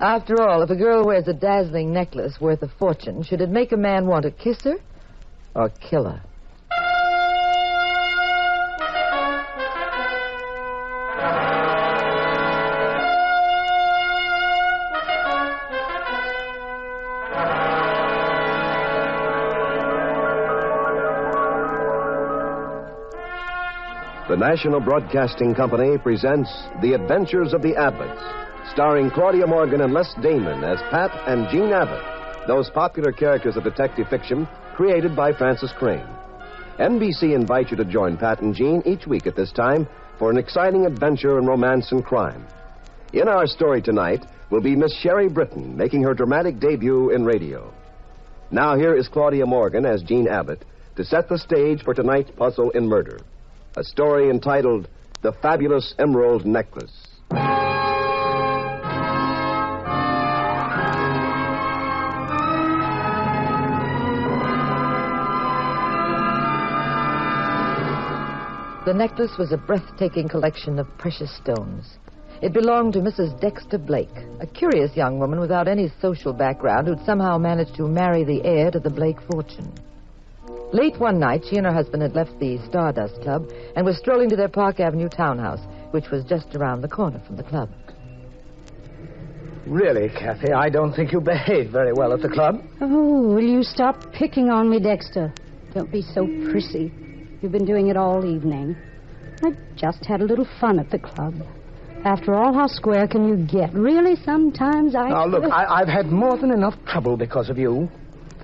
After all, if a girl wears a dazzling necklace worth a fortune, should it make a man want to kiss her or kill her? The National Broadcasting Company presents The Adventures of the Abbotts, starring Claudia Morgan and Les Damon as Pat and Jean Abbott, those popular characters of detective fiction created by Francis Crane. NBC invites you to join Pat and Jean each week at this time for an exciting adventure in romance and crime. In our story tonight will be Miss Sherry Britton making her dramatic debut in radio. Now here is Claudia Morgan as Jean Abbott to set the stage for tonight's puzzle in murder. A story entitled The Fabulous Emerald Necklace. The necklace was a breathtaking collection of precious stones. It belonged to Mrs. Dexter Blake, a curious young woman without any social background who'd somehow managed to marry the heir to the Blake fortune. Late one night, she and her husband had left the Stardust Club and were strolling to their Park Avenue townhouse, which was just around the corner from the club. Really, Kathy, I don't think you behaved very well at the club. Oh, will you stop picking on me, Dexter? Don't be so prissy. You've been doing it all evening. I just had a little fun at the club. After all, how square can you get? Really, sometimes I... Now, look, I've had more than enough trouble because of you.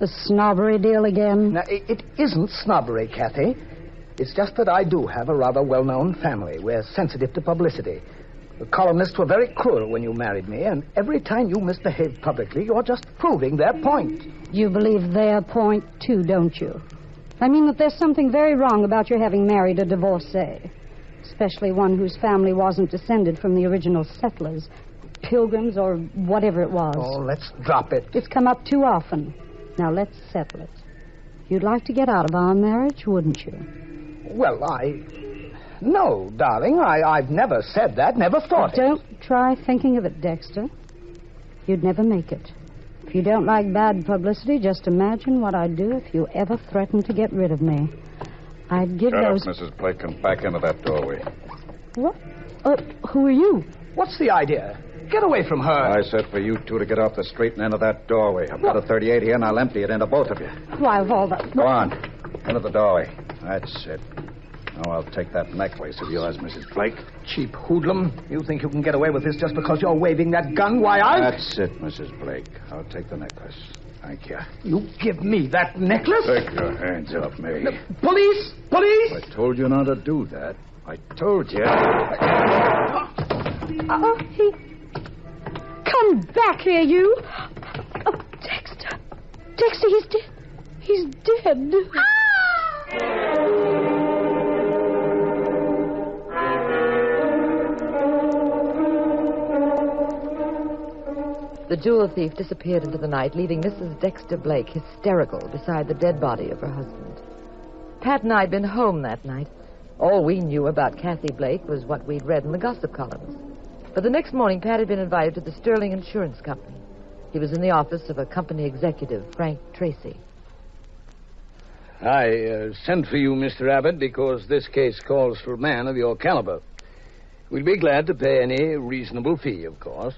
The snobbery deal again? Now, it isn't snobbery, Kathy. It's just that I do have a rather well-known family. We're sensitive to publicity. The columnists were very cruel when you married me, and every time you misbehave publicly, you're just proving their point. You believe their point, too, don't you? I mean that there's something very wrong about your having married a divorcee, especially one whose family wasn't descended from the original settlers, Pilgrims, or whatever it was. Oh, let's drop it. It's come up too often. Now, let's settle it. You'd like to get out of our marriage, wouldn't you? Well, No, darling, I've never said that, never thought it. Don't try thinking of it, Dexter. You'd never make it. If you don't like bad publicity, just imagine what I'd do if you ever threatened to get rid of me. I'd give those... Shut up, Mrs. Blake, and back into that doorway. What? Who are you? What's the idea? Get away from her. I said for you two to get off the straight end of that doorway. I've got a .38 here, and I'll empty it into both of you. Why, of all the... Go on. Into the doorway. That's it. Now I'll take that necklace of yours, Mrs. Blake. Cheap hoodlum. You think you can get away with this just because you're waving that gun? Why, That's it, Mrs. Blake. I'll take the necklace. Thank you. You give me that necklace? Take your hands off me. Police! Police! I told you not to do that. I told you. Come back here, you. Oh, Dexter. Dexter, he's dead. He's dead. The jewel thief disappeared into the night, leaving Mrs. Dexter Blake hysterical beside the dead body of her husband. Pat and I had been home that night. All we knew about Kathy Blake was what we'd read in the gossip columns. But the next morning, Pat had been invited to the Sterling Insurance Company. He was in the office of a company executive, Frank Tracy. I sent for you, Mr. Abbott, because this case calls for a man of your caliber. We'd be glad to pay any reasonable fee, of course.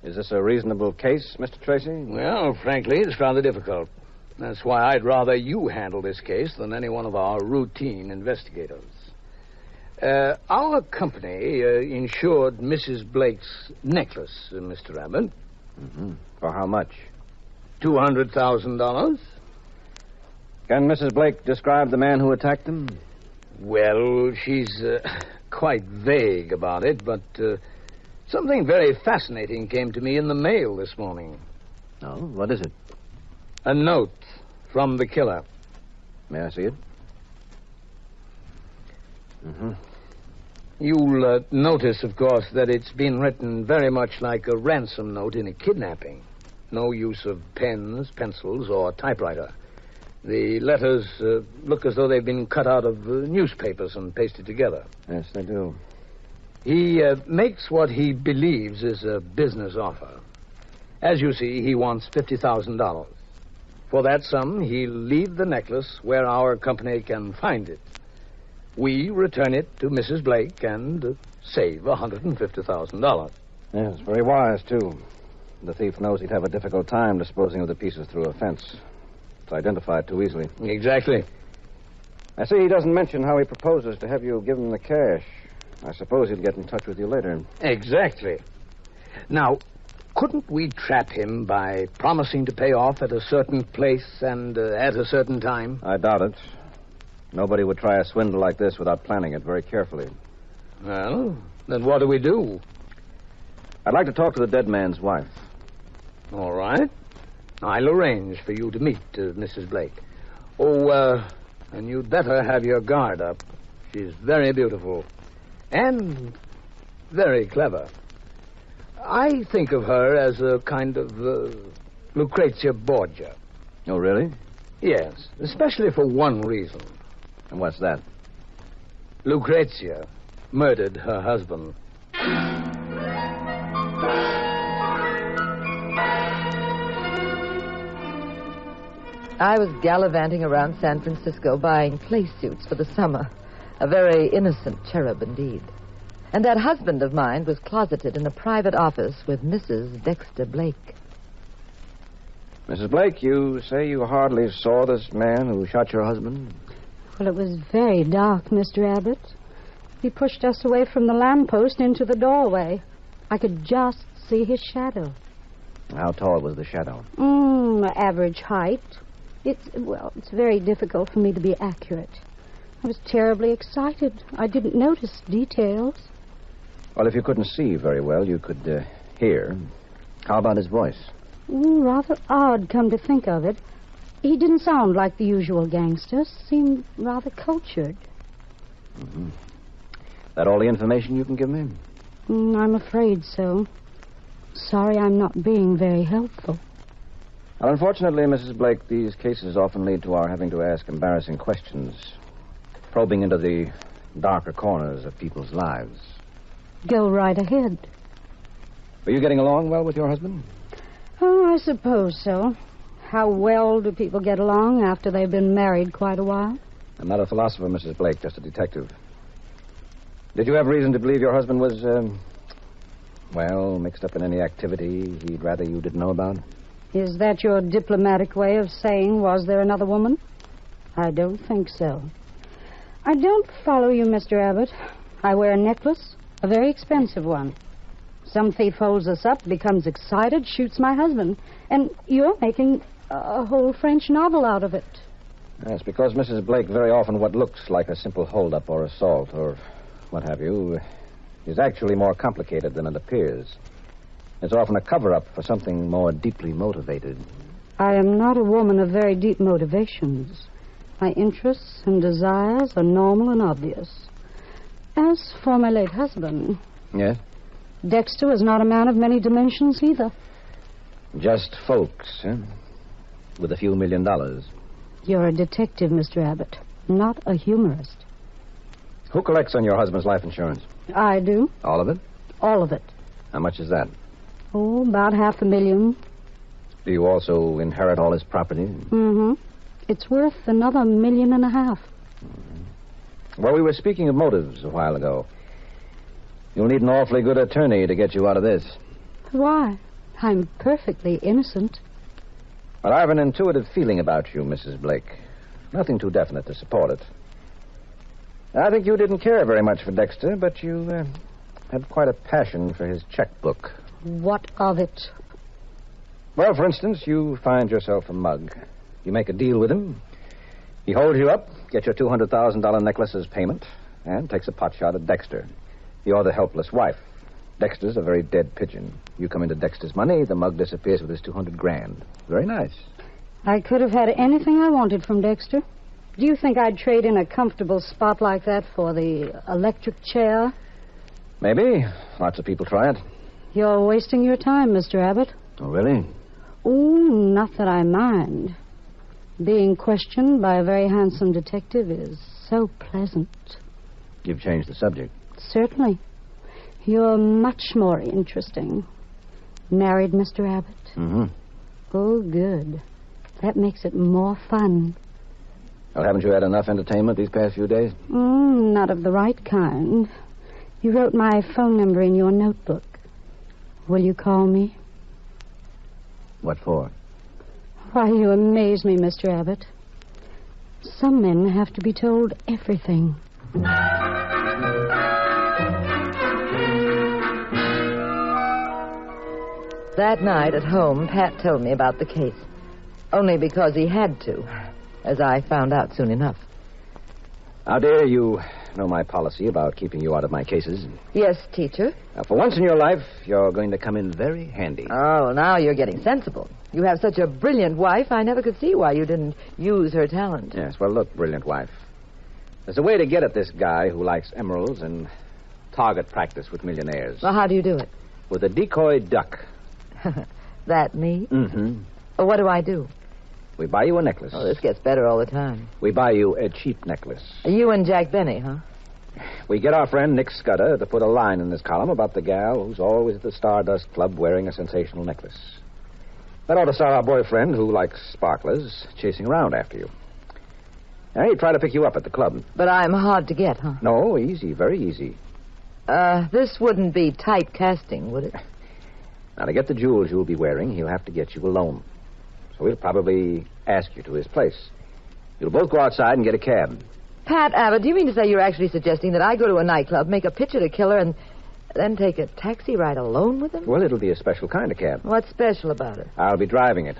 Is this a reasonable case, Mr. Tracy? Well, frankly, it's rather difficult. That's why I'd rather you handle this case than any one of our routine investigators. Our company insured Mrs. Blake's necklace, Mr. Abbott. Mm-hmm. For how much? $200,000. Can Mrs. Blake describe the man who attacked him? Well, she's quite vague about it, but something very fascinating came to me in the mail this morning. Oh, what is it? A note from the killer. May I see it? Mm-hmm. You'll notice, of course, that it's been written very much like a ransom note in a kidnapping. No use of pens, pencils, or typewriter. The letters look as though they've been cut out of newspapers and pasted together. Yes, they do. He makes what he believes is a business offer. As you see, he wants $50,000. For that sum, he'll leave the necklace where our company can find it. We return it to Mrs. Blake and save $150,000. Yes, very wise, too. The thief knows he'd have a difficult time disposing of the pieces through a fence. It's identified too easily. Exactly. I see he doesn't mention how he proposes to have you give him the cash. I suppose he'll get in touch with you later. Exactly. Now, couldn't we trap him by promising to pay off at a certain place and at a certain time? I doubt it. Nobody would try a swindle like this without planning it very carefully. Well, then what do we do? I'd like to talk to the dead man's wife. All right. I'll arrange for you to meet Mrs. Blake. Oh, and you'd better have your guard up. She's very beautiful and very clever. I think of her as a kind of Lucrezia Borgia. Oh, really? Yes, especially for one reason. And what's that? Lucrezia murdered her husband. I was gallivanting around San Francisco buying play suits for the summer. A very innocent cherub indeed. And that husband of mine was closeted in a private office with Mrs. Dexter Blake. Mrs. Blake, you say you hardly saw this man who shot your husband? Well, it was very dark, Mr. Abbott. He pushed us away from the lamppost into the doorway. I could just see his shadow. How tall was the shadow? Average height. It's very difficult for me to be accurate. I was terribly excited. I didn't notice details. Well, if you couldn't see very well, you could hear. How about his voice? Rather odd, come to think of it. He didn't sound like the usual gangster. Seemed rather cultured. Mm-hmm. That all the information you can give me? I'm afraid so. Sorry I'm not being very helpful. Well, unfortunately, Mrs. Blake, these cases often lead to our having to ask embarrassing questions, probing into the darker corners of people's lives. Go right ahead. Are you getting along well with your husband? Oh, I suppose so. How well do people get along after they've been married quite a while? I'm not a philosopher, Mrs. Blake, just a detective. Did you have reason to believe your husband was, mixed up in any activity he'd rather you didn't know about? Is that your diplomatic way of saying, was there another woman? I don't think so. I don't follow you, Mr. Abbott. I wear a necklace, a very expensive one. Some thief holds us up, becomes excited, shoots my husband. And you're making a whole French novel out of it. That's because Mrs. Blake, very often what looks like a simple hold-up or assault or what have you is actually more complicated than it appears. It's often a cover-up for something more deeply motivated. I am not a woman of very deep motivations. My interests and desires are normal and obvious. As for my late husband... Yes? Dexter was not a man of many dimensions either. Just folks, huh? With a few $1 million. You're a detective, Mr. Abbott, not a humorist. Who collects on your husband's life insurance? I do. All of it? All of it. How much is that? Oh, about $500,000. Do you also inherit all his property? Mm-hmm. It's worth another $1.5 million. Well, we were speaking of motives a while ago. You'll need an awfully good attorney to get you out of this. Why? I'm perfectly innocent. Well, I have an intuitive feeling about you, Mrs. Blake. Nothing too definite to support it. I think you didn't care very much for Dexter, but you had quite a passion for his checkbook. What of it? Well, for instance, you find yourself a mug. You make a deal with him. He holds you up, gets your $200,000 necklace as payment, and takes a pot shot at Dexter. You're the helpless wife. Dexter's a very dead pigeon. You come into Dexter's money, the mug disappears with his $200,000. Very nice. I could have had anything I wanted from Dexter. Do you think I'd trade in a comfortable spot like that for the electric chair? Maybe. Lots of people try it. You're wasting your time, Mr. Abbott. Oh, really? Oh, not that I mind. Being questioned by a very handsome detective is so pleasant. You've changed the subject. Certainly. You're much more interesting. Married, Mr. Abbott? Mm-hmm. Oh, good. That makes it more fun. Well, haven't you had enough entertainment these past few days? Not of the right kind. You wrote my phone number in your notebook. Will you call me? What for? Why, you amaze me, Mr. Abbott. Some men have to be told everything. That night at home, Pat told me about the case. Only because he had to, as I found out soon enough. Now, dear, you know my policy about keeping you out of my cases. Yes, teacher. Now, for once in your life, you're going to come in very handy. Oh, now you're getting sensible. You have such a brilliant wife, I never could see why you didn't use her talent. Yes, well, look, brilliant wife. There's a way to get at this guy who likes emeralds and target practice with millionaires. Well, how do you do it? With a decoy duck. That me? Mm-hmm. Well, what do I do? We buy you a necklace. Oh, this gets better all the time. We buy you a cheap necklace. You and Jack Benny, huh? We get our friend Nick Scudder to put a line in his column about the gal who's always at the Stardust Club wearing a sensational necklace. That ought to start our boyfriend, who likes sparklers, chasing around after you. Now, he'd try to pick you up at the club. But I'm hard to get, huh? No, easy, very easy. This wouldn't be typecasting, would it? Now, to get the jewels you'll be wearing, he'll have to get you alone. So he'll probably ask you to his place. You'll both go outside and get a cab. Pat Abbott, do you mean to say you're actually suggesting that I go to a nightclub, make a pitch at a killer, and then take a taxi ride alone with him? Well, it'll be a special kind of cab. What's special about it? I'll be driving it.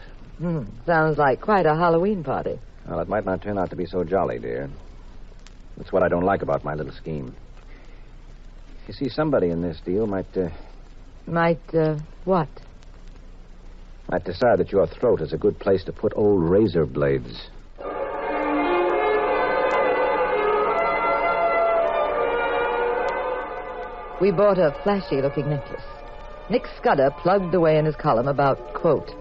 Sounds like quite a Halloween party. Well, it might not turn out to be so jolly, dear. That's what I don't like about my little scheme. You see, somebody in this deal might what? Might decide that your throat is a good place to put old razor blades. We bought a flashy-looking necklace. Nick Scudder plugged away in his column about, quote,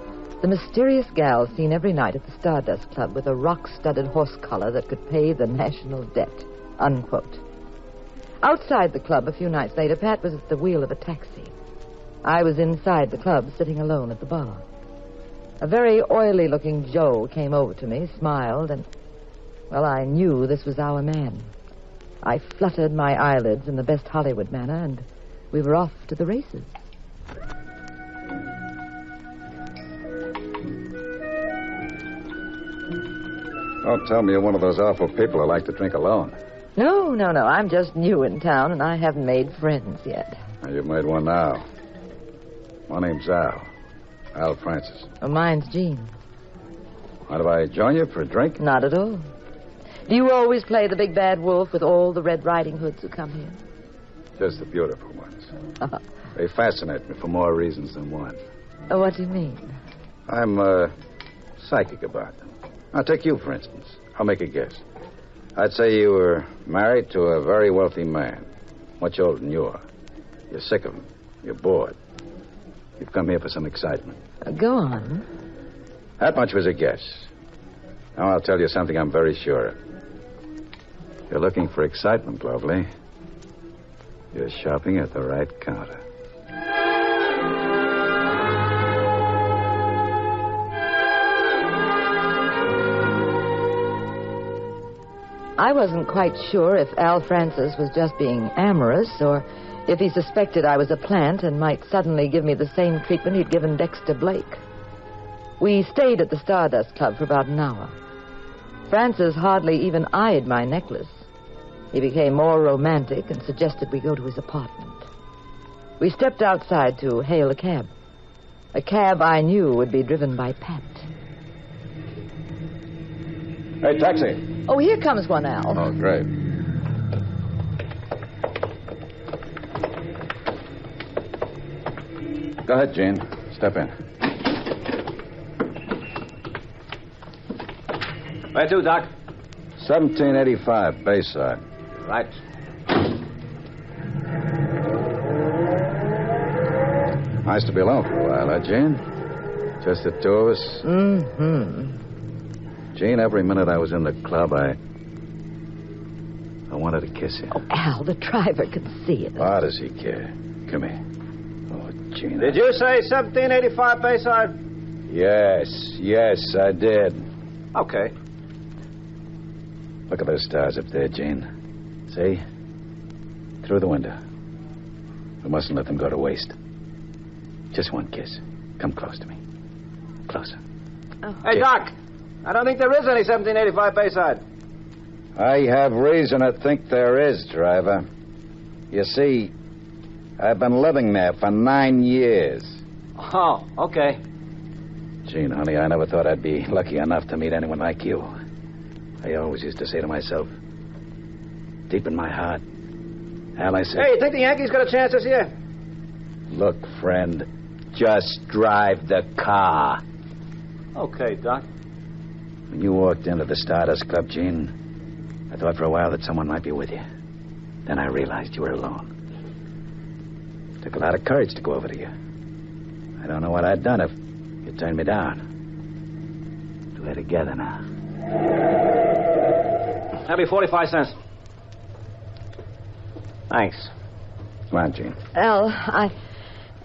the mysterious gal seen every night at the Stardust Club with a rock-studded horse collar that could pay the national debt, unquote. Outside the club a few nights later, Pat was at the wheel of a taxi. I was inside the club, sitting alone at the bar. A very oily-looking Joe came over to me, smiled, and, well, I knew this was our man. I fluttered my eyelids in the best Hollywood manner, and we were off to the races. Don't tell me you're one of those awful people who like to drink alone. No. I'm just new in town, and I haven't made friends yet. Well, you've made one now. My name's Al Francis. Oh, mine's Jean. Mind if I join you for a drink? Not at all. Do you always play the big bad wolf with all the Red Riding Hoods who come here? Just the beautiful ones. They fascinate me for more reasons than one. What do you mean? I'm psychic about them. Now, take you, for instance. I'll make a guess. I'd say you were married to a very wealthy man, much older than you are. You're sick of him. You're bored. You've come here for some excitement. Go on. That much was a guess. Now I'll tell you something I'm very sure of. You're looking for excitement, Lovely. You're shopping at the right counter. I wasn't quite sure if Al Francis was just being amorous or if he suspected I was a plant and might suddenly give me the same treatment he'd given Dexter Blake. We stayed at the Stardust Club for about an hour. Francis hardly even eyed my necklace. He became more romantic and suggested we go to his apartment. We stepped outside to hail a cab. A cab I knew would be driven by Pat. Hey, taxi. Oh, here comes one, Al. Oh, great. Go ahead, Jean. Step in. Where to, Doc? 1785, Bayside. Right. Nice to be alone for a while, huh, Jean? Just the two of us? Mm-hmm. Jean, every minute I was in the club, I wanted to kiss you. Oh, Al, the driver could see it. Why does he care? Come here. Oh, Gene. Did you say 1785 Bayside? Yes, I did. Okay. Look at those stars up there, Gene. See? Through the window. We mustn't let them go to waste. Just one kiss. Come close to me. Closer. Oh. Hey, Doc. I don't think there is any 1785 Bayside. I have reason to think there is, driver. You see, I've been living there for 9 years. Oh, okay. Gene, honey, I never thought I'd be lucky enough to meet anyone like you. I always used to say to myself, deep in my heart, Al, I said... Hey, you think the Yankees got a chance this year? Look, friend, just drive the car. Okay, Doc. When you walked into the Stardust Club, Gene, I thought for a while that someone might be with you. Then I realized you were alone. It took a lot of courage to go over to you. I don't know what I'd done if you turned me down. We're together now. That'll be 45 cents. Thanks. Come on, Gene. Al,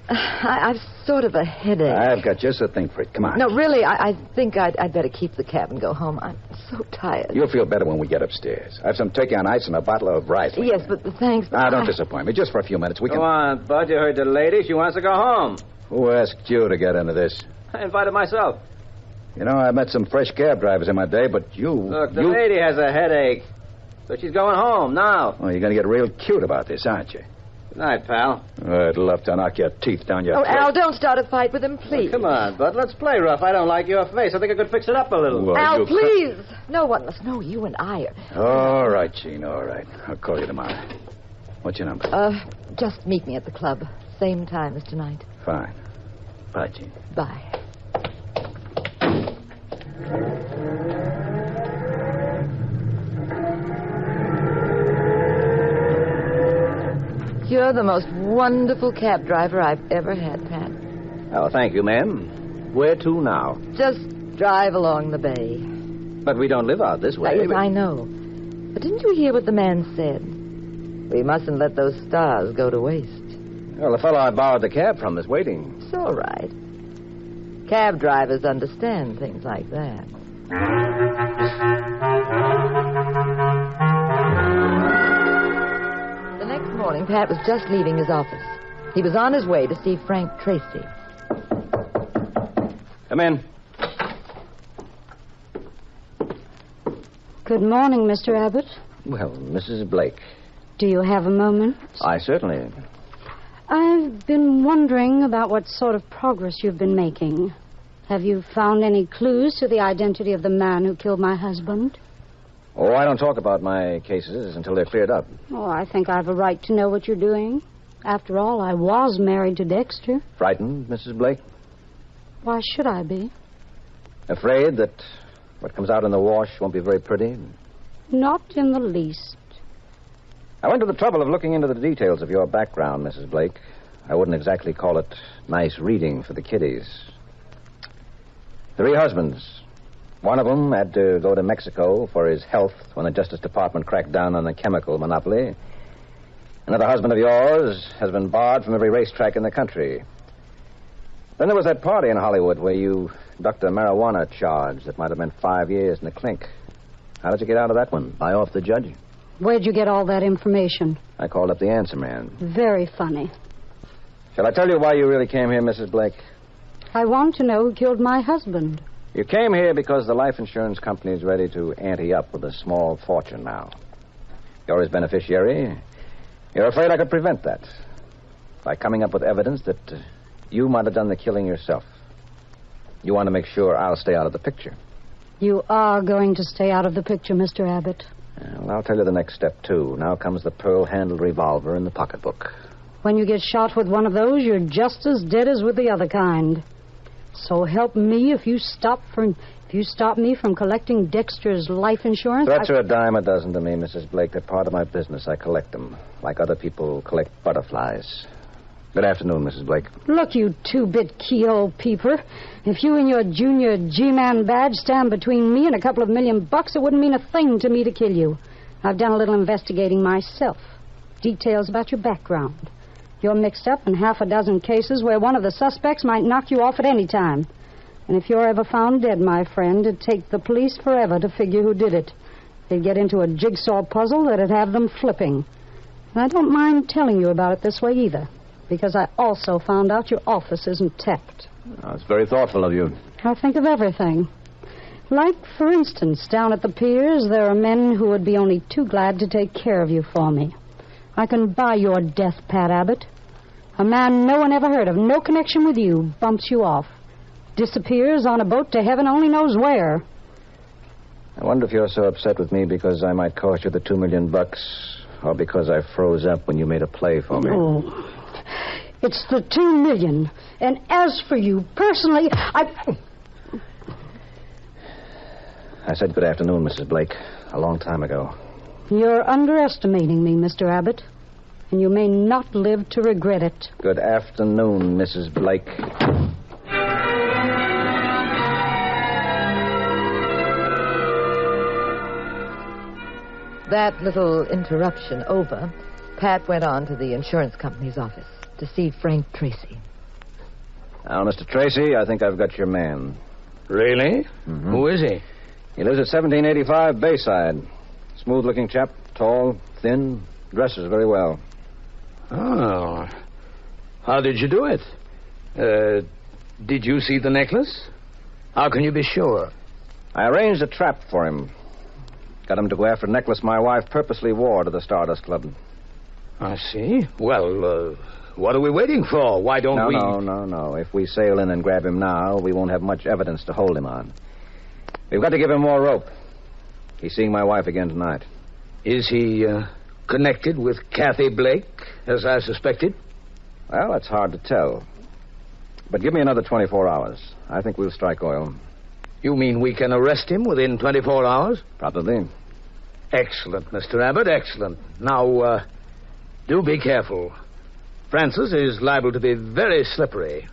I've sort of a headache. I've got just a thing for it. Come on. No, really, I think I'd better keep the cab and go home. I'm so tired. You'll feel better when we get upstairs. I have some turkey on ice and a bottle of Riesling. Yes, but thanks. But don't disappoint me. Just for a few minutes. We can... Go on, Bud. You heard the lady. She wants to go home. Who asked you to get into this? I invited myself. You know, I met some fresh cab drivers in my day, but you... Look, the lady has a headache. So she's going home now. Oh, you're going to get real cute about this, aren't you? Good night, pal. I'd love to knock your teeth down your throat. Al, don't start a fight with him, please. Come on, Bud. Let's play rough. I don't like your face. I think I could fix it up a little. Well, Al, please. No one must know you and I are... All right, Gene, all right. I'll call you tomorrow. What's your number? Just meet me at the club. Same time as tonight. Fine. Bye, Gene. Bye. You're the most wonderful cab driver I've ever had, Pat. Oh, thank you, ma'am. Where to now? Just drive along the bay. But we don't live out this way. Yes, I know. But didn't you hear what the man said? We mustn't let those stars go to waste. Well, the fellow I borrowed the cab from is waiting. It's all right. Cab drivers understand things like that. The next morning, Pat was just leaving his office. He was on his way to see Frank Tracy. Come in. Good morning, Mr. Abbott. Well, Mrs. Blake. Do you have a moment? I certainly... I've been wondering about what sort of progress you've been making. Have you found any clues to the identity of the man who killed my husband? Oh, I don't talk about my cases until they're cleared up. Oh, I think I have a right to know what you're doing. After all, I was married to Dexter. Frightened, Mrs. Blake? Why should I be? Afraid that what comes out in the wash won't be very pretty? Not in the least. I went to the trouble of looking into the details of your background, Mrs. Blake. I wouldn't exactly call it nice reading for the kiddies. 3 husbands. One of them had to go to Mexico for his health when the Justice Department cracked down on the chemical monopoly. Another husband of yours has been barred from every racetrack in the country. Then there was that party in Hollywood where you ducked a marijuana charge that might have meant 5 years in the clink. How did you get out of that one? Buy off the judge? Where'd you get all that information? I called up the answer man. Very funny. Shall I tell you why you really came here, Mrs. Blake? I want to know who killed my husband. You came here because the life insurance company is ready to ante up with a small fortune now. You're his beneficiary. You're afraid I could prevent that by coming up with evidence that you might have done the killing yourself. You want to make sure I'll stay out of the picture. You are going to stay out of the picture, Mr. Abbott. Well, I'll tell you the next step, too. Now comes the pearl-handled revolver in the pocketbook. When you get shot with one of those, you're just as dead as with the other kind. So help me if you stop me from collecting Dexter's life insurance. Threats are a dime a dozen to me, Mrs. Blake. They're part of my business. I collect them, like other people collect butterflies. Good afternoon, Mrs. Blake. Look, you 2-bit keyhole peeper. If you and your junior G-man badge stand between me and a couple of $1 million, it wouldn't mean a thing to me to kill you. I've done a little investigating myself. Details about your background. You're mixed up in half a dozen cases where one of the suspects might knock you off at any time. And if you're ever found dead, my friend, it'd take the police forever to figure who did it. They'd get into a jigsaw puzzle that'd have them flipping. And I don't mind telling you about it this way either, because I also found out your office isn't tapped. That's very thoughtful of you. I'll think of everything. Like, for instance, down at the piers, there are men who would be only too glad to take care of you for me. I can buy your death, Pat Abbott. A man no one ever heard of, no connection with you, bumps you off. Disappears on a boat to heaven only knows where. I wonder if you're so upset with me because I might cost you the $2 million, or because I froze up when you made a play for me. Oh, it's the $2 million. And as for you, personally, I said good afternoon, Mrs. Blake, a long time ago. You're underestimating me, Mr. Abbott, and you may not live to regret it. Good afternoon, Mrs. Blake. That little interruption over, Pat went on to the insurance company's office to see Frank Tracy. Now, Mr. Tracy, I think I've got your man. Really? Mm-hmm. Who is he? He lives at 1785 Bayside. Smooth-looking chap, tall, thin, dresses very well. Oh. How did you do it? Did you see the necklace? How can you be sure? I arranged a trap for him. Got him to go after a necklace my wife purposely wore to the Stardust Club. I see. Well, what are we waiting for? Why don't we... No. If we sail in and grab him now, we won't have much evidence to hold him on. We've got to give him more rope. He's seeing my wife again tonight. Is he connected with Kathy Blake, as I suspected? Well, it's hard to tell. But give me another 24 hours. I think we'll strike oil. You mean we can arrest him within 24 hours? Probably. Excellent, Mr. Abbott, excellent. Now, do be careful. Francis is liable to be very slippery.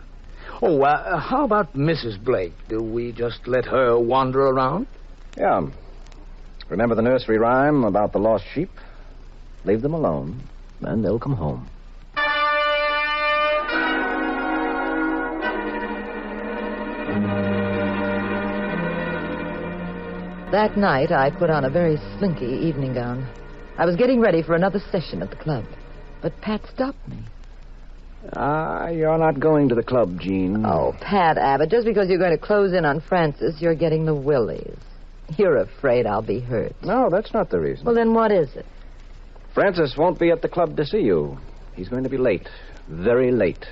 Oh, how about Mrs. Blake? Do we just let her wander around? Yeah. Remember the nursery rhyme about the lost sheep? Leave them alone, and they'll come home. That night, I put on a very slinky evening gown. I was getting ready for another session at the club, but Pat stopped me. You're not going to the club, Jean. Oh, Pat Abbott, just because you're going to close in on Francis, you're getting the willies. You're afraid I'll be hurt. No, that's not the reason. Well, then what is it? Francis won't be at the club to see you. He's going to be late. Very late.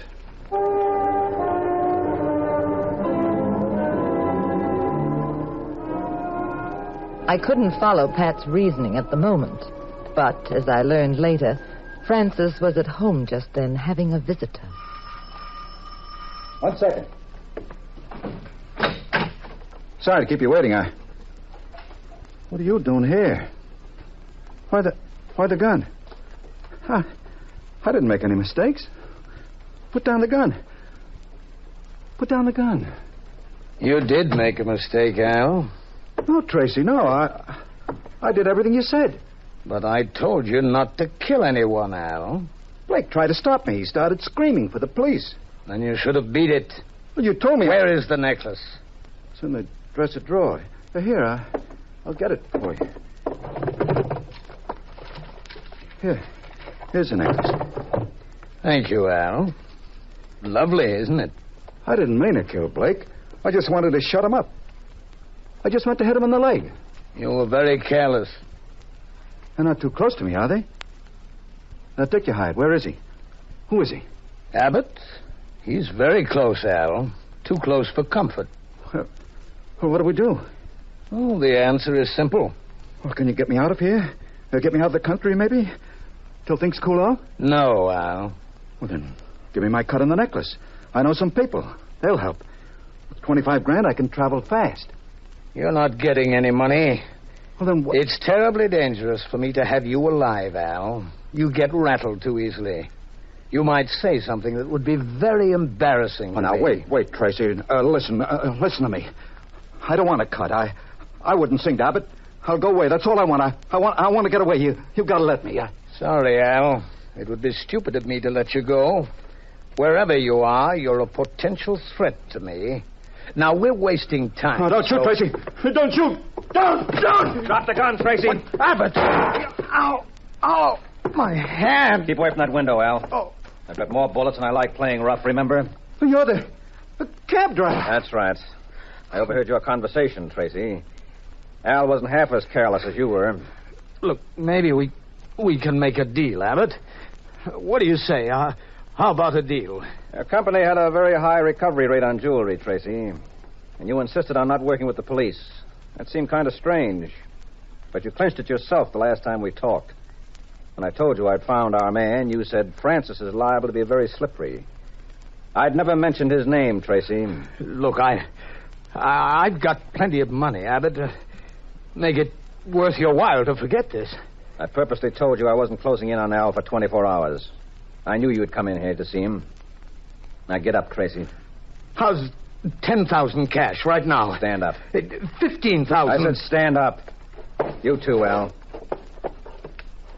I couldn't follow Pat's reasoning at the moment. But, as I learned later, Francis was at home just then, having a visitor. 1 second. Sorry to keep you waiting. What are you doing here? Why the gun? I didn't make any mistakes. Put down the gun. Put down the gun. You did make a mistake, Al. No, Tracy, no. I did everything you said. But I told you not to kill anyone, Al. Blake tried to stop me. He started screaming for the police. Then you should have beat it. Well, you told me... Where is the necklace? It's in the dresser drawer. Here, I'll get it for you. Here's the necklace. Thank you, Al. Lovely, isn't it? I didn't mean to kill Blake. I just wanted to shut him up. I just meant to hit him in the leg. You were very careless. They're not too close to me, are they? Now, take your hide. Where is he? Who is he? Abbott? He's very close, Al. Too close for comfort. Well, what do we do? Oh, the answer is simple. Well, can you get me out of here? Get me out of the country, maybe? Till things cool off? No, Al. Well, then, give me my cut on the necklace. I know some people. They'll help. With 25 grand, I can travel fast. You're not getting any money. Well, then what? It's terribly dangerous for me to have you alive, Al. You get rattled too easily. You might say something that would be very embarrassing. Oh, now, wait, Tracy. Listen to me. I don't want to cut. I wouldn't sing to Abbott. I'll go away. That's all I want. I want to get away. You've got to let me. Sorry, Al. It would be stupid of me to let you go. Wherever you are, you're a potential threat to me. Now, we're wasting time. Oh, don't shoot, Tracy. Don't shoot. Don't. Drop the gun, Tracy. Abbott! Ow! Ow! My hand! Keep away from that window, Al. Oh. I've got more bullets and I like playing rough, remember? You're the cab driver. That's right. I overheard your conversation, Tracy. Al wasn't half as careless as you were. Look, maybe we can make a deal, Abbott. What do you say? How about a deal? Your company had a very high recovery rate on jewelry, Tracy. And you insisted on not working with the police. That seemed kind of strange. But you clinched it yourself the last time we talked. When I told you I'd found our man, you said Francis is liable to be very slippery. I'd never mentioned his name, Tracy. Look, I've got plenty of money, Abbott. Make it worth your while to forget this. I purposely told you I wasn't closing in on Al for 24 hours. I knew you'd come in here to see him. Now get up, Tracy. How's 10,000 cash right now? Stand up. 15,000. I said stand up. You too, Al.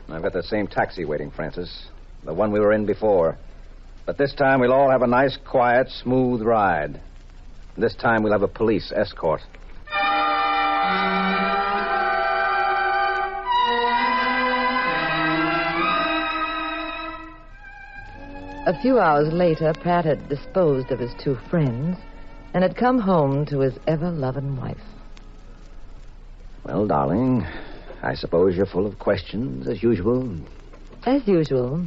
I've got the same taxi waiting, Francis. The one we were in before. But this time we'll all have a nice, quiet, smooth ride. This time we'll have a police escort. A few hours later, Pat had disposed of his two friends and had come home to his ever-loving wife. Well, darling, I suppose you're full of questions, as usual. As usual.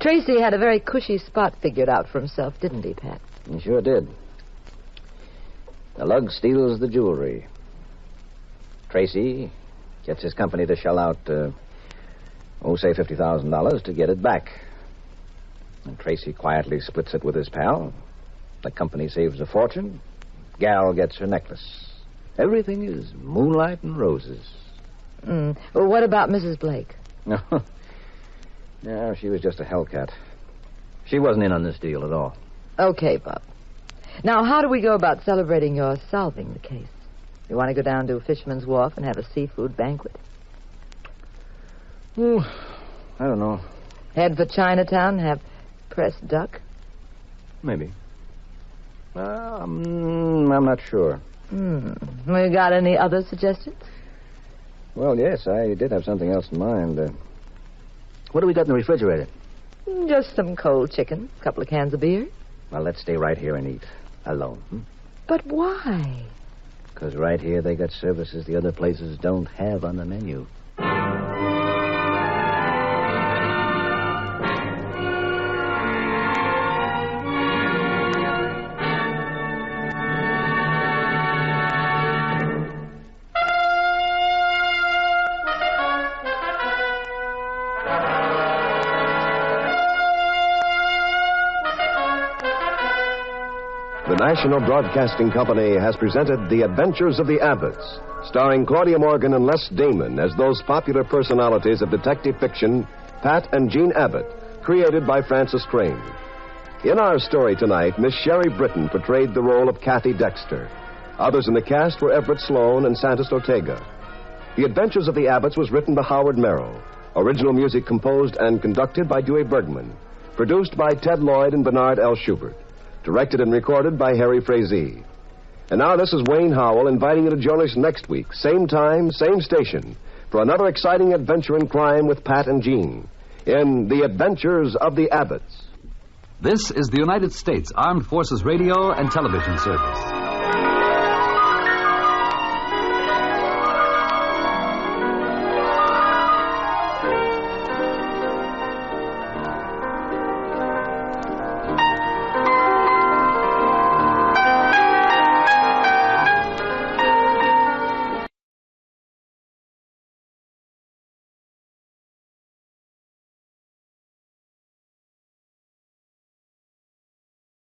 Tracy had a very cushy spot figured out for himself, didn't he, Pat? He sure did. The lug steals the jewelry. Tracy gets his company to shell out, say $50,000 to get it back. And Tracy quietly splits it with his pal. The company saves a fortune. Gal gets her necklace. Everything is moonlight and roses. Well, what about Mrs. Blake? No. No, she was just a hellcat. She wasn't in on this deal at all. Okay, Bob. Now, how do we go about celebrating your solving the case? You want to go down to Fisherman's Wharf and have a seafood banquet? Oh, I don't know. Head for Chinatown and have pressed duck? Maybe. I'm not sure. Well, you got any other suggestions? Well, yes, I did have something else in mind. What do we got in the refrigerator? Just some cold chicken, a couple of cans of beer. Well, let's stay right here and eat. Alone. But why? Because right here they got services the other places don't have on the menu. The National Broadcasting Company has presented The Adventures of the Abbotts, starring Claudia Morgan and Les Damon as those popular personalities of detective fiction, Pat and Jean Abbott, created by Francis Crane. In our story tonight, Miss Sherry Britton portrayed the role of Kathy Dexter. Others in the cast were Everett Sloan and Santos Ortega. The Adventures of the Abbotts was written by Howard Merrill. Original music composed and conducted by Dewey Bergman. Produced by Ted Lloyd and Bernard L. Schubert. Directed and recorded by Harry Frazee. And now this is Wayne Howell inviting you to join us next week, same time, same station, for another exciting adventure in crime with Pat and Jean in The Adventures of the Abbotts. This is the United States Armed Forces Radio and Television Service.